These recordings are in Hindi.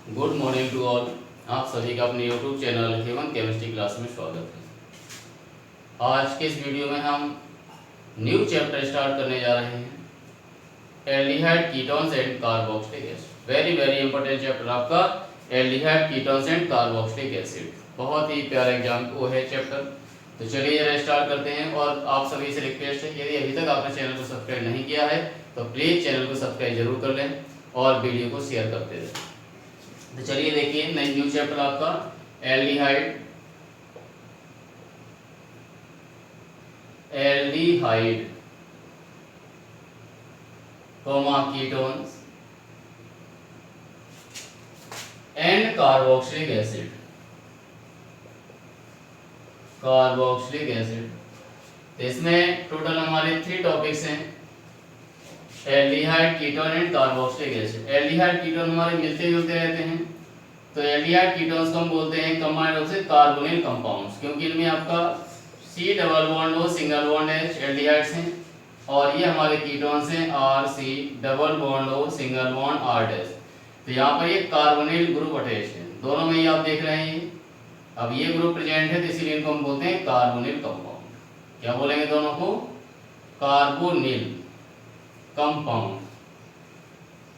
Good morning to all. आप सभी का अपने YouTube channel heaven chemistry class में स्वागत है। आज के इस वीडियो में हम न्यू चैप्टर स्टार्ट करने जा रहे हैं, aldehyde ketones and carboxylic acid. Very very important chapter आपका aldehyde ketones and carboxylic acid. बहुत ही प्यारा एग्जाम वो है चैप्टर। तो चलिए जरा स्टार्ट करते हैं। और आप सभी से रिक्वेस्ट है, यदि अभी तक आपने चैनल को सब्सक्राइब नहीं किया है तो प्लीज़ चैनल को सब्सक्राइब जरूर कर लें और वीडियो को शेयर करते रहें। तो चलिए देखिए नई न्यू चैप्टर आपका aldehyde ketones and carboxylic acid. तो इसमें टोटल हमारे 3 टॉपिक्स हैं, aldehyde ketone and carboxylic acid. Aldehyde ketone हमारे मिलते जुलते रहते हैं, तो एल्डिहाइड कीटोन्स को हम बोलते हैं कंबाइंड ऑफ से कार्बोनिल कंपाउंड्स, क्योंकि इनमें आपका C double bond O single bond H aldehydes हैं, और ये हमारे कीटोन्स हैं RC double bond O single bond R dash. तो यहाँ पर ये कार्बोनिल ग्रुप अटैच है, दोनों में ही आप देख रहे हैं। अब ये ग्रुप प्रेजेंट है तो इसीलिए इनको हम बोलते हैं कार्बोनिल कंपाउंड। क्या बोलेंगे दोनों को? Carbonyl compound.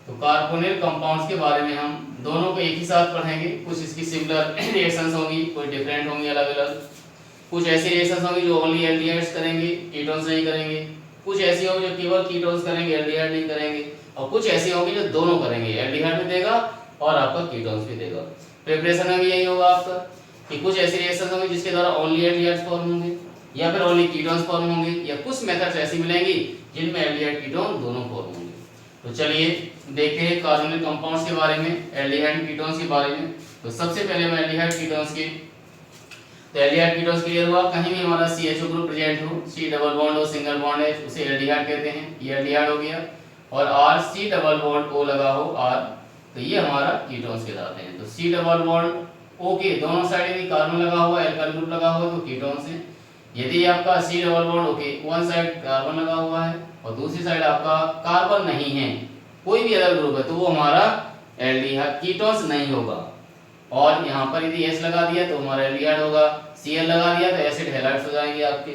तो कार्बोनिल कंपाउंड्स के बारे में हम दोनों को एक ही साथ पढ़ेंगे। कुछ इसकी सिमिलर रिएक्शंस होंगी, कुछ डिफरेंट होंगी, अलग अलग। कुछ ऐसी रिएक्शंस होंगी जो ओनली एल्डिहाइड्स करेंगे, कीटोन्स नहीं करेंगे। कुछ ऐसी होंगी जो केवल कीटोन्स करेंगे, एल्डिहाइड नहीं करेंगे। और कुछ ऐसी होंगी जो दोनों करेंगे, एल्डिहाइड भी देगा और आपका कीटोन्स भी देगा। प्रिपरेशन में भी यही होगा आपका कि कुछ ऐसी रिएक्शंस होंगी जिसके द्वारा ओनली एल्डिहाइड्स फॉर्म होंगे या फिर ओनली कीटोन्स फॉर्म होंगे, या कुछ मेथड्स ऐसी मिलेंगी जिनमें एल्डिहाइड कीटोन दोनों फॉर्म होंगे। तो चलिए देखते हैं कार्बोनिल कंपाउंड्स के बारे में, एल्डिहाइड कीटोन्स के बारे में। तो सबसे पहले मैं एल्डिहाइड कीटोन्स की, तो एल्डिहाइड कीटोन्स क्लियर हुआ। कहीं भी हमारा CHO ग्रुप प्रेजेंट हो, C double bond O single bond H, उसे एल्डिहाइड कहते हैं, ये एल्डिहाइड हो गया। और RC डबल बॉन्ड O लगा हो R, तो ये हमारा कीटोन्स कहलाते हैं। तो C डबल बॉन्ड O के दोनों साइड यदि कार्बन लगा हुआ है, एल्काइल ग्रुप लगा हुआ है तो कीटोन्स है। यदि आपका C डबल बॉन्ड O के वन साइड कार्बन लगा हुआ है और दूसरी साइड आपका कार्बन नहीं है, कोई भी अदर ग्रुप है, तो वो हमारा एल्डिहाइड कीटोन्स नहीं होगा। और यहाँ पर यदि S लगा दिया तो हमारा एल्डिहाइड होगा, Cl लगा दिया तो एसिड हैलाइड्स हो जाएंगे आपके,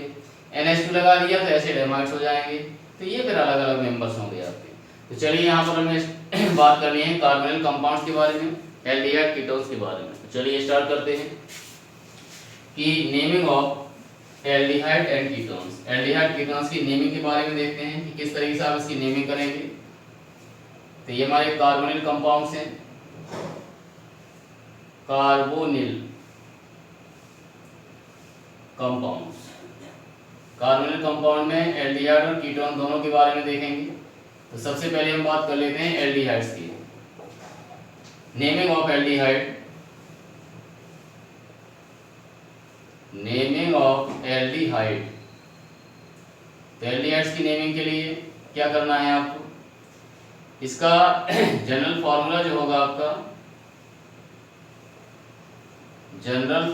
NH2 लगा दिया तो एसिड एमाइड्स हो जाएंगे। तो ये फिर अलग अलग मेंबर्स होंगे आपके। तो चलिए यहाँ पर हमें बात करनी है कार्बोनिल कंपाउंड्स के बारे में, एल्डिहाइड कीटोन्स के बारे में। तो चलिए स्टार्ट करते हैं कि naming of aldehyde and ketones. Aldehyde ketones की नेमिंग के बारे में देखते हैं कि किस तरीके से आप इसकी नेमिंग करेंगे। तो ये हमारे कार्बोनिल कंपाउंड्स हैं, कार्बोनिल कंपाउंड्स। कार्बोनिल कंपाउंड में एल्डिहाइड और कीटोन दोनों के बारे में देखेंगे। तो सबसे पहले हम बात कर लेते हैं एल्डिहाइड्स की। Naming of aldehyde, naming of aldehyde. तो एल्डिहाइड्स की नेमिंग के लिए क्या करना है आपको? इसका जनरल फार्मूला जो होगा आपका, जनरल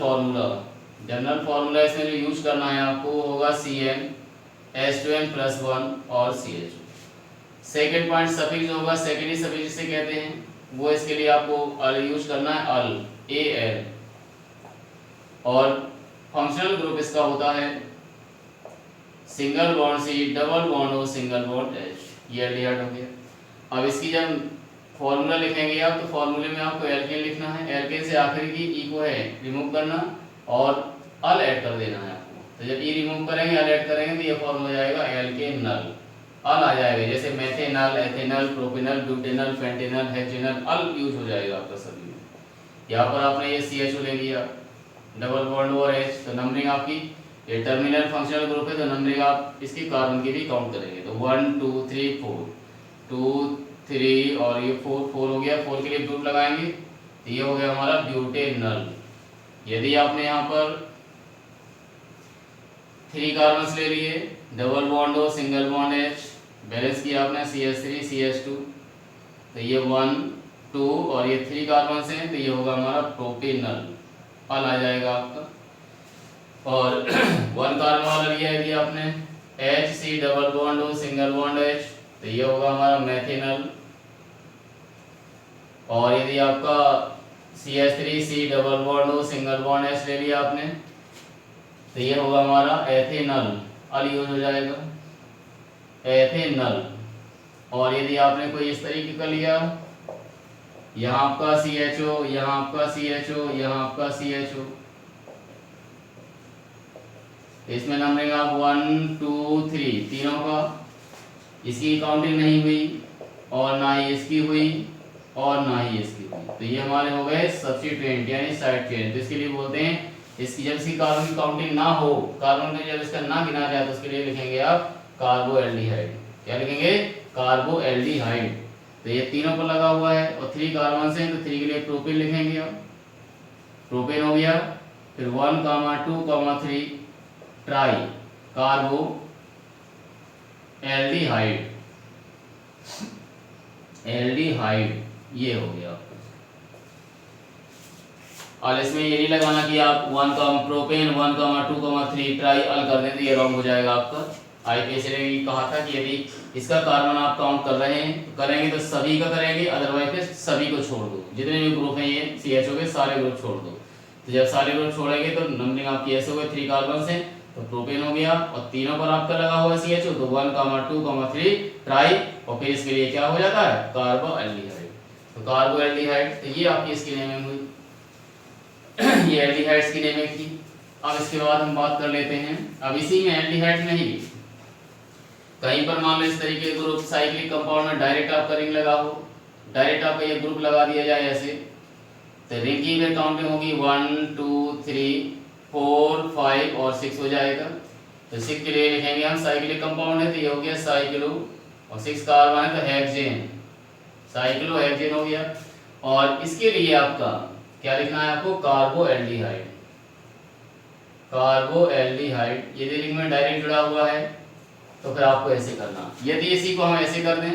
फार्मूला इसमें जो यूज करना है आपको वो होगा CnH2n+1 और CH। सेकेंड पॉइंट सफिक्स होगा, सेकेंडरी सफिक्स जिसे कहते हैं, वो इसके लिए आपको यूज करना है अल, AL। और फंक्शनल ग्रुप इसका होता है single bond C double bond O single bond H, ये एल्डिहाइड हो गया। अब इसकी जब फॉर्मूला लिखेंगे आप, तो फॉर्मूले में आपको एल्केन लिखना है, एल्केन से आखिर की E को है रिमूव करना और अल ऐड कर देना है आपको। तो जब E रिमूव करेंगे, अल ऐड करेंगे तो ये फॉर्मूला हो जाएगा एल्केनल, अल आ जाएगा। जैसे methanal, ethanal, propanal, butanal, pentanal, hexanal, al use हो जाएगा आपका सभी में। यहाँ पर आपने ये CHO ले लिया, डबल बॉन्ड और H, तो नंबरिंग आपकी, ये टर्मिनल फंक्शनल ग्रुप है तो नंबरिंग आप इसकी कार्बन की भी काउंट करेंगे। तो 1 2 3 4, 2 3 और ये 4 हो गया, 4 के लिए ग्रुप लगाएंगे तो ये हो गया हमारा ब्यूटेनल। यदि आपने यहाँ पर 3 कार्बन्स ले लिए, double bond O single bond H, balance किया आपने CH3 CH2, तो ये 1 2 और ये 3 कार्बन्स हैं तो ये होगा हमारा प्रोपेनल, अल आ जाएगा आपका। और 1 कार्बन वाला लिया यदि आपने HC double bond O single bond H, तो ये होगा हमारा मेथेनल। और यदि आपका CH3 C डबल बॉन्ड हो, सिंगल बॉन्ड H ले लिया आपने, तो ये होगा हमारा एथेनल, अल यूज हो जाएगा एथेनल। और यदि आपने कोई इस तरीके का लिया, यहाँ आपका CHO, यहाँ आपका CHO, यहाँ आपका CHO, इसमें नंबरिंग आप 1 2 3 तीनों का, इसकी काउंटिंग नहीं हुई और ना ही इसकी हुई और ना ही इसकी हुई, तो ये हमारे हो गए सब्स्टिट्यूएंट यानी साइड चेन। तो इसके लिए बोलते हैं इसकी जब इसकी कार्बन की काउंटिंग ना हो, कार्बन का जब इसका ना गिना जाए, तो उसके लिए लिखेंगे आप कार्बोएल्डिहाइड। क्या लिखेंगे? कार्बोएल्डिहाइड। तो ये तीनों पर लगा हुआ है और 3 कार्बन से, तो 3 के लिए प्रोपेन लिखेंगे आप, प्रोपेन हो गया। फिर 1, 2, 3 ट्राई कार्बो एल्डिहाइड, एल्डिहाइड ये हो गया आपका। और इसमें ये नहीं लगाना कि आप 1 प्रोपेन 1, 2, 3 ट्राई अल कर दें, तो ये रॉन्ग हो जाएगा आपका। आईपीएस ने कहा था कि यदि इसका कार्बन आप काउंट कर रहे हैं, तो करेंगे तो सभी का करेंगे, अदरवाइज फिर सभी को छोड़ दो, जितने भी ग्रुप हैं ये CHO के सारे ग्रुप छोड़ दो। तो जब सारे ग्रुप छोड़ेंगे तो नंबरिंग आपकी ऐसे हो गई 3 कार्बन से, तो प्रोपेन हो गया और तीनों पर आपका लगा हुआ CHO, तो 1, 2, 3 ट्राई, और फिर इसके लिए क्या हो जाता है? कार्बोएल्डिहाइड। तो कार्बोएल्डिहाइड, तो ये आपकी इसकी नेमिंग हुई ये एल्डिहाइड्स की नेमिंग थी। अब इसके बाद हम बात कर लेते हैं, अब इसी में एल्डिहाइड में ही कहीं पर मान लो इस तरीके ग्रुप साइक्लिक कंपाउंड में डायरेक्ट आपका रिंग लगा हो, डायरेक्ट आपका ये ग्रुप लगा दिया जाए ऐसे, तो रिंग की फिर काउंटिंग होगी 1 2 3 4 5 और 6 हो जाएगा। तो 6 के लिए लिखेंगे हम साइक्लिक कंपाउंड है, तो ये हो गया साइक्लो, और 6 कार्बन है तो हेक्सेन, साइक्लो हेक्सेन हो गया। और इसके लिए आपका क्या लिखना है? आपको कार्बोएल्डिहाइड, कार्बोएल्डिहाइड। यदि रिंग में डायरेक्ट जुड़ा हुआ है तो फिर आपको ऐसे करना। यदि इसी को हम ऐसे कर दें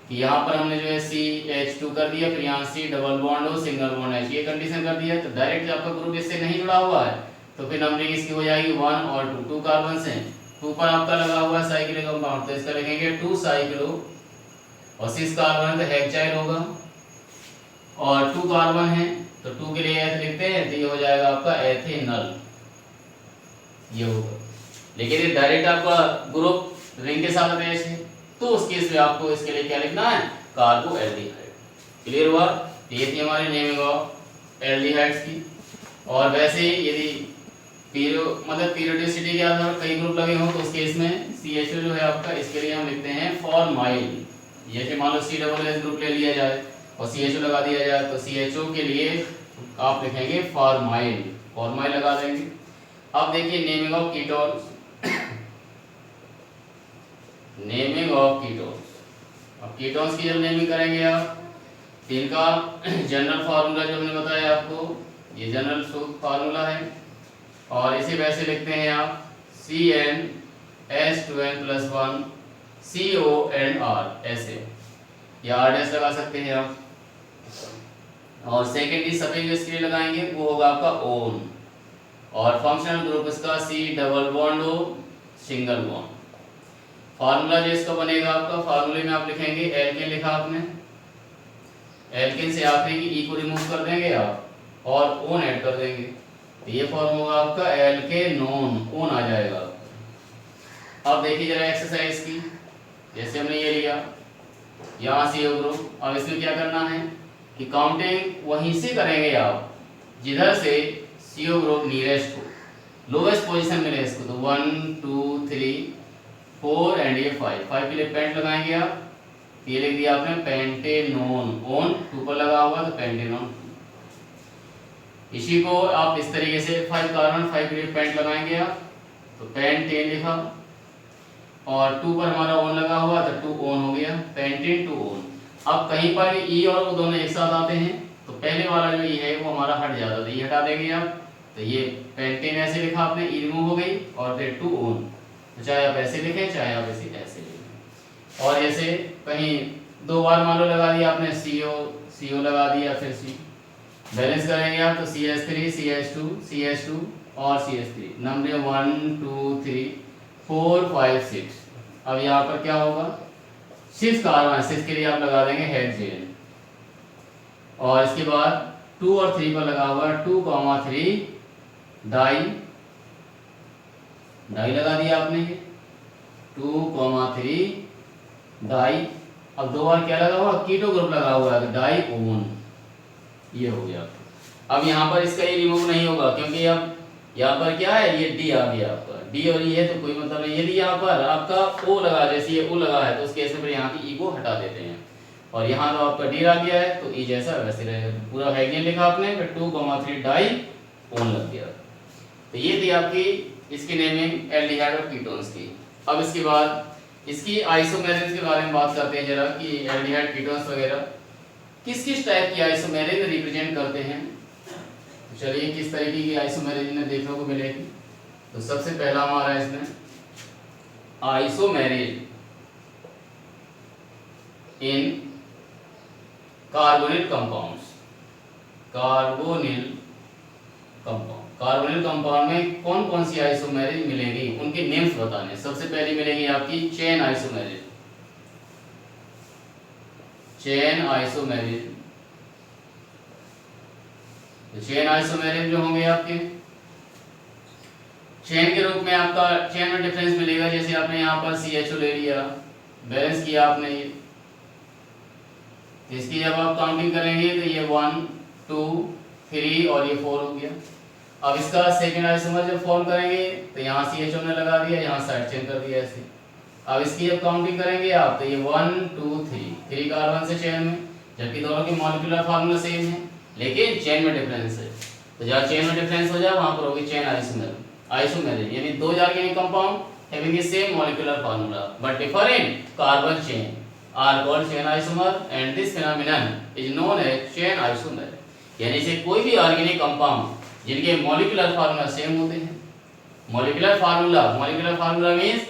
कि यहाँ पर हमने जो है CH2 कर दिया, फिर यहाँ C डबल बॉन्ड हो, सिंगल बॉन्ड H, ये कंडीशन कर दिया, तो डायरेक्ट आपका ग्रुप इससे नहीं जुड़ा हुआ है, तो फिर नंबरिंग इसकी हो जाएगी 1 और 2, 2 कार्बन से, 2 पर आपका लगा हुआ है साइक्लिक कंपाउंड, तो इसका लिखेंगे 2 साइक्लो, और 6 कार्बन तो हेक्साइड होगा, और 2 कार्बन है तो 2 के लिए एथ लिखते हैं, तो ये हो जाएगा आपका एथेनल, ये होगा। लेकिन ये डायरेक्ट आपका ग्रुप रिंग के साथ अटैच है, तो उस केस में आपको इसके लिए क्या लिखना है? कार्बोएल्डिहाइड। क्लियर हुआ? ये थी हमारी नेमिंग ऑफ एल्डिहाइड्स की। और वैसे ही यदि पीरियोडिसिटी के आधार पर कई ग्रुप लगे हों, तो उस केस में CHO जो है आपका, इसके लिए हम लिखते हैं फॉर्माइल। जैसे मान लो C+H ग्रुप ले लिया जाए और CHO लगा दिया जाए, तो CHO के लिए आप लिखेंगे फॉर्माइल, फॉर्माइल लगा देंगे। अब देखिए naming of ketones, naming of ketones. अब कीटोन्स की जब नेमिंग करेंगे आप, इनका जनरल फार्मूला जो हमने बताया आपको, ये जनरल फार्मूला है, और इसे वैसे लिखते हैं आप CnH2n+1 CONR, ऐसे, या R' लगा सकते हैं आप। और सेकेंडरी सफिक्स इसके लिए लगाएंगे, वो होगा आपका ओन, और फंक्शनल ग्रुप इसका C डबल बॉन्ड हो, सिंगल बॉन्ड। फार्मूला जो इसका बनेगा आपका, फार्मूले में आप लिखेंगे एल्केन, लिखा आपने, एल्केन से आखिरी की ई को रिमूव कर देंगे आप और ओन ऐड कर देंगे, तो ये फॉर्म होगा आपका एल्केनोन, ओन आ जाएगा। अब देखिए जरा एक्सरसाइज की, जैसे हमने ये लिया यहाँ CO ग्रुप, अब इसमें क्या करना है कि काउंटिंग वहीं से करेंगे आप जिधर से CO ग्रुप नियरेस्ट हो, लोवेस्ट पोजीशन मिले इसको, तो 1 2 3 4 एंड ये 5 के लिए पेंट लगाएंगे आप, ये लिख दिया आपने पेंटेनोन, ओन 2 पर लगा हुआ तो पेंटेनोन। इसी को आप इस तरीके से 5 कार्बन 5 के लिए पेंट लगाएंगे आप, तो पेंटेन लिखा, और 2 पर हमारा ओन लगा हुआ तो 2 ओन हो गया, पेंटेन 2 ओन। अब कहीं पर ई और वो दोनों एक साथ आते हैं, तो पहले वाला जो ई है वो हमारा हट जाता है, ये हटा देंगे आप, तो ये पेंटेन ऐसे लिखा आपने, ई रिमूव हो गई, और फिर 2 ओन, तो चाहे आप ऐसे लिखें चाहे आप ऐसे लिखें। और ऐसे कहीं 2 बार मान लो लगा दिया आपने, CO लगा दिया, फिर C, बैलेंस करेंगे आप, तो CH3 CH2 और CH3, नंबर 1 2 3 4 5 6। अब यहाँ पर क्या होगा, 6 कार्बन, 6 के लिए आप लगा देंगे हेक्सेन, और इसके बाद 2 और 3 पर लगा हुआ है 2,3 डाई लगा दिया आपने ये 2,3 डाई। अब 2 बार क्या लगा हुआ, कीटो ग्रुप लगा हुआ है, डाई ओन, ये हो गया। अब यहाँ पर इसका ये रिमूव नहीं होगा क्योंकि अब यहाँ पर क्या है, ये डी आ गया आपका, डी और ये है तो कोई मतलब नहीं। यदि यहाँ पर आपका ओ लगा, जैसे ये ओ लगा है तो उस केस में फिर यहाँ की ई को हटा देते हैं, और यहाँ तो आपका डी आ गया है तो ई जैसा वैसे रहेगा। पूरा हेगेन लिखा आपने, फिर 2,3 डाई ओन लग गया। तो ये थी आपकी इसकी नेमिंग एल्डिहाइड और कीटोन्स की। अब इसके बाद इसकी आइसोमेरिज्म के बारे में बात करते हैं जरा, कि एल्डिहाइड कीटोन्स वगैरह किस किस टाइप की आइसोमेरिज्म रिप्रेजेंट करते हैं। चलिए किस तरीके की आइसोमेरिज्म देखने को मिलेगी। तो सबसे पहला हमारा इसमें isomerism in carbonyl compounds. Carbonyl compound में कौन कौन सी आइसोमेरिज्म मिलेंगी, उनके नेम्स बताने। सबसे पहली मिलेगी आपकी chain isomerism. Chain isomerism, chain isomerism जो होंगे आपके चेन के रूप में, आपका चेन में डिफरेंस मिलेगा। जैसे आपने यहाँ पर CHO ले लिया, बैलेंस किया आपने ये, इसकी जब आप काउंटिंग करेंगे तो ये 1 2 3 और ये 4 हो गया। अब इसका सेकेंड आइसोमर जब फॉर्म करेंगे तो यहाँ CHO ने लगा दिया, यहाँ साइड चेन कर दिया ऐसे। अब इसकी जब काउंटिंग करेंगे आप तो ये 1 2 3 कार्बन से चेन में, जबकि दोनों की मॉलिक्यूलर फार्मूला सेम है लेकिन चेन में डिफरेंस है। तो जहाँ चेन में डिफरेंस हो जाए वहां पर होगी चेन आइसोमेरिज्म, यानी दो organic compound having the same molecular formula but differ in carbon chain are called chain isomer, and this phenomenon is known as chain isomer। यानी से कोई भी ऑर्गेनिक कंपाउंड जिनके मॉलिक्यूलर फार्मूला सेम होते हैं, molecular formula means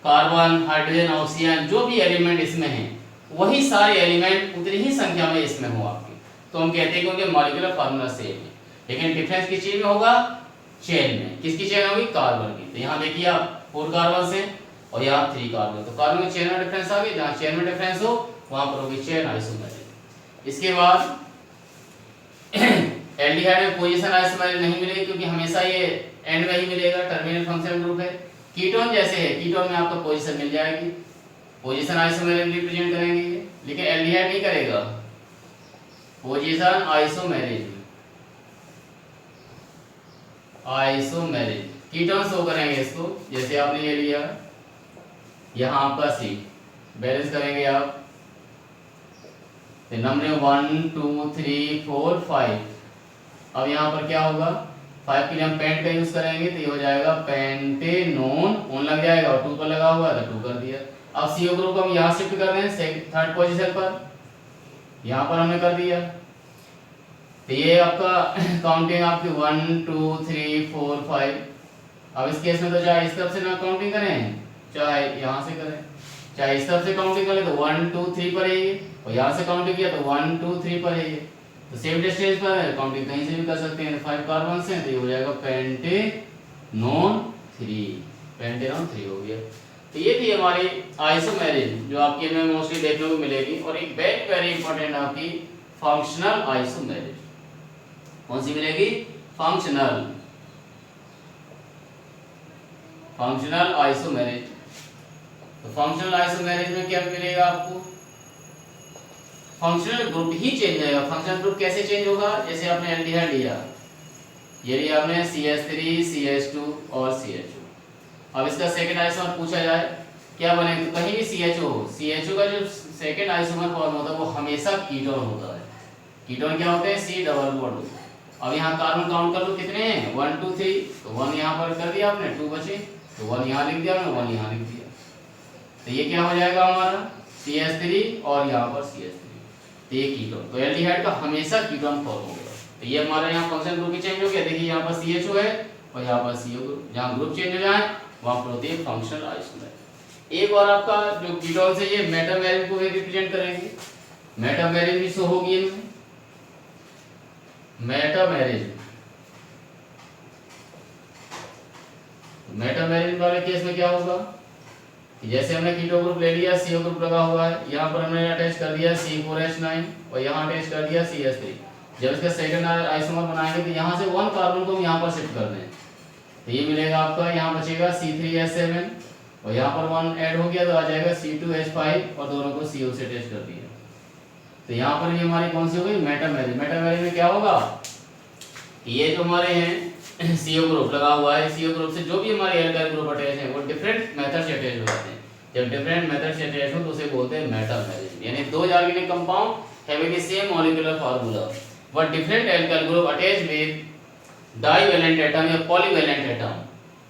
carbon hydrogen oxygen जो भी एलिमेंट इसमें हैं वही सारे एलिमेंट उतनी ही संख्या में इसमें हो आपके, तो हम कहते हैं कि उनके मॉलिक्यूलर फार्मूला सेम है। लेकिन डिफरेंस किस चीज में होगा, चेन में। किसकी चेन होगी, कार्बन की। तो यहाँ देखिए आप 4 कार्बन से और यहाँ 3 कार्बन, तो कार्बन में चेन में डिफरेंस आ गई, जहाँ चेन में डिफरेंस हो वहां पर होगी चेन आइसोमेरिज्म। इसके बाद एल्डिहाइड में पोजीशन आइसोमेरिज्म नहीं मिलेगी क्योंकि हमेशा ये एंड में ही मिलेगा, टर्मिनल फंक्शनल ग्रुप है। कीटोन जैसे है, कीटोन में आपको पोजीशन मिल जाएगी, पोजीशन आइसोमेरिज्म रिप्रेजेंट करेंगे, लेकिन एल्डिहाइड नहीं करेगा, पोजीशन आइसोमेरिज्म कीटोन शो करेंगे इसको। जैसे आपने ये लिया यहाँ पर C बैलेंस करेंगे आप, नंबर 1 2 3 4 5। अब यहाँ पर क्या होगा, 5 के लिए हम पेंट का यूज करेंगे तो ये हो जाएगा पेंटेनोन, ओन लग जाएगा और 2 पर लगा हुआ है तो 2 कर दिया। अब CO ग्रुप हम यहाँ शिफ्ट कर रहे हैं थर्ड पोजीशन पर, यहाँ पर हमने कर दिया। तो ये आपका काउंटिंग आपकी 1 2 3 4 5। अब इस केस में तो चाहे इस तरफ से ना काउंटिंग करें चाहे यहाँ से करें, चाहे इस तरफ से काउंटिंग करें तो 1 2 3 पर है ये, और यहाँ से काउंटिंग किया तो 1 2 3 पर है ये। तो सेम डिस्टेंस पर है, काउंटिंग कहीं से भी कर सकते हैं। 5 कार्बन से तो ये हो जाएगा पेंटेनोन 3 हो गया। तो ये थी हमारी आइसोमेरिज्म जो आपके में मोस्टली देखने को मिलेगी। और एक वेरी इंपॉर्टेंट आपकी फंक्शनल आइसोमेरिज्म कौन सी मिलेगी, फंक्शनल आइसोमेरिज्म। तो फंक्शनल आइसोमेरिज्म में क्या मिलेगा आपको, फंक्शनल ग्रुप ही चेंज होगा। फंक्शनल ग्रुप कैसे चेंज होगा, जैसे आपने एल्डिहाइड लिया, ये लिया आपने CH3 CH2 और CHO। अब इसका सेकंड आइसोमर पूछा जाए क्या बने, तो कहीं भी CHO का जो सेकंड आइसोमर फॉर्म होता है वो हमेशा कीटोन होता है। कीटोन क्या होते हैं, C डबल बॉन्ड। अब यहाँ कार्बन काउंट कर लो कितने हैं, 1 2 3, तो 1 यहाँ पर कर दिया आपने, 2 बचे तो 1 यहाँ लिख दिया आपने, 1 यहाँ लिख दिया। तो ये क्या हो जाएगा हमारा CH3 और यहाँ पर CH3, तो ये कीटोन। तो एल्डिहाइड का हमेशा कीटोन फॉर्म होगा। तो ये हमारा यहाँ फंक्शन ग्रुप ही चेंज हो गया। देखिए यहाँ पर CHO है और यहाँ पर CO ग्रुप, जहाँ ग्रुप चेंज हो जाए वहाँ पर होती है फंक्शनल आइसोमेरिज्म। एक और आपका जो कीटोन से ये मेटामेरिज्म को रिप्रेजेंट करेंगे, मेटामेरिज्म भी शो होगी इनमें। मेटामेरिज्म वाले केस में क्या होगा, कि जैसे हमने कीटो ग्रुप ले लिया, CO ग्रुप लगा हुआ है, यहाँ पर हमने अटैच कर दिया C4H9 और यहाँ अटैच कर दिया CH3। जब इसका सेकंड आइसोमर बनाएंगे तो यहाँ से 1 कार्बन को हम यहाँ पर शिफ्ट कर दें, तो ये मिलेगा आपका, यहाँ बचेगा C3H7 और यहाँ पर 1 ऐड हो गया तो आ जाएगा C2H5 और दोनों को CO से अटैच कर दिया। तो यहाँ पर ये हमारी कौन सी हो गई, मेटामेरिज। मेटामेरिज में क्या होगा, ये जो हमारे हैं CO ग्रुप लगा हुआ है, CO ग्रुप से जो भी हमारे एल्काइल ग्रुप अटैच हैं वो डिफरेंट मेथड से अटैच हो जाते हैं। जब डिफरेंट मेथड से अटैच हो तो उसे बोलते हैं मेटामेरिज। यानी दो organic compound having the same molecular formula but different alkyl group attach with divalent atom या polyvalent atom,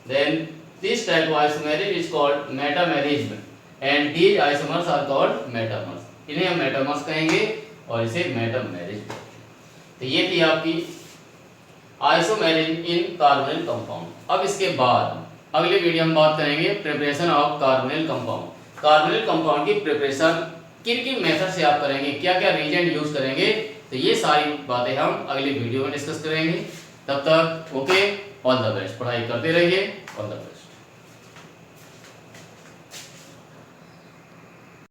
then this type of isomerase is called metamerism and these isomers are called metamers। इन्हें हम मेटामर्स कहेंगे और इसे मेटामेरिज। तो ये थी आपकी आइसोमेरिज इन कार्बोनिल कंपाउंड। अब इसके बाद अगले वीडियो में बात करेंगे preparation of carbonyl compound. Carbonyl compound की प्रिपरेशन किन किन मेथड से आप करेंगे, क्या क्या रीजेंट यूज करेंगे, तो ये सारी बातें हम अगले वीडियो में डिस्कस करेंगे। तब तक ओके, ऑल द बेस्ट, पढ़ाई करते रहिए, ऑल द बेस्ट।